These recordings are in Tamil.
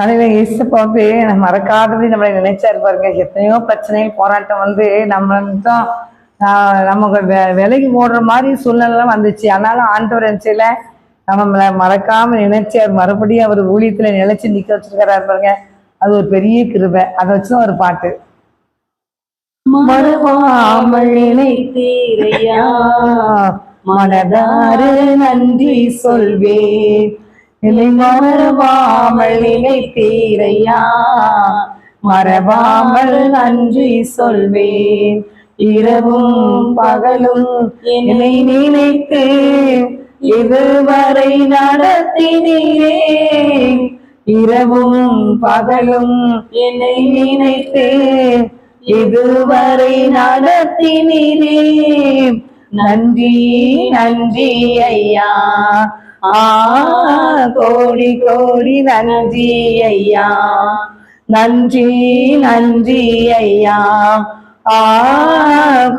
தலைவர் இயேசுப்பா வந்து மறக்காதபடி நம்மளை நினைச்சாரு பாருங்க. எத்தனையோ பிரச்சனை போராட்டம் வந்து நம்ம தான் நமக்கு விலைக்கு ஓடுற மாதிரி சூழ்நிலைலாம் வந்துச்சு. ஆனாலும் ஆண்டவர் நினைச்சல நம்மளை மறக்காம நினைச்சார். மறுபடியும் அவர் ஊழியத்துல நிலைச்சு நிக்க வச்சிருக்கிறாரு பாருங்க. அது ஒரு பெரிய கிருபை. அதை வச்சுதான் ஒரு பாட்டு. மறவாமல் நினைத்தீரையா, மனதாறு நன்றி சொல்வேன். என்னை மறவாமல் நினைத்தீரையா, மறவாமல் நன்றி சொல்வேன். இரவும் பகலும் என்னை நினைத்து இதுவரை நடத்தினீரே. இரவும் பகலும் என்னை நினைத்து இதுவரை நடத்தினீரே. நன்றி நன்றி ஐயா, கோடி கோடி நன்றி ஐயா. நன்றி நன்றி ஐயா,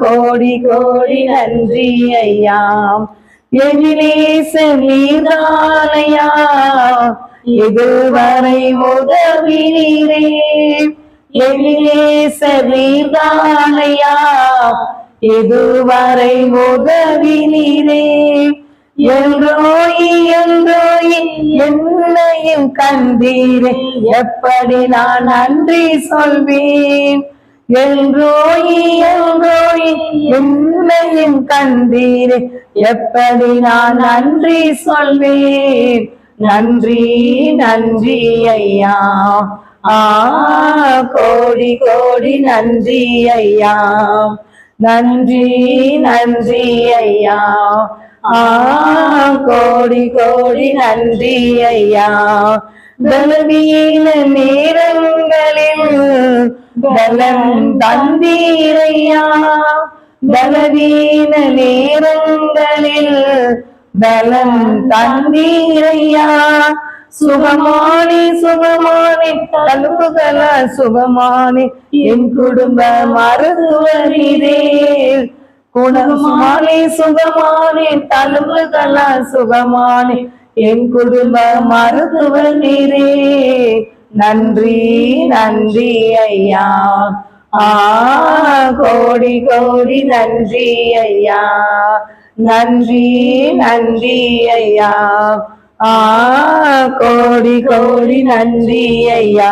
கோடி கோடி நன்றி ஐயா. எதிலேசம் நீதானையா, இதுவரை உதவினீரே. எதிலேசம் நீதானையா, இதுவரை உதவினீரே. என்றோய் என்னையும் கண்டீரே, எப்படி நான் நன்றி சொல்வேன். என்றோய் என்னையும் கண்டீரே, எப்படி நான் நன்றி சொல்வேன். நன்றி நன்றி ஐயா, கோடி கோடி நன்றி ஐயா. நன்றி நன்றி ஐயா, கோடி கோடி நன்றி ஐயா. பலவீன நேரங்களில் பலம் தந்தீரையா, பலவீன நேரங்களில் பலம் தந்தீரையா. சுகமானே சுகமானே தலுப்புகள சுகமானே, என் குடும்ப மருத்துவரீரே. குணமானே சுகமானே தலுப்புகள சுகமானே, என் குடும்ப மருத்துவர் நீரே. நன்றி நன்றி ஐயா, கோடி கோடி நன்றி ஐயா. நன்றி நன்றி ஐயா, கோடி கோடி நன்றி ஐயா.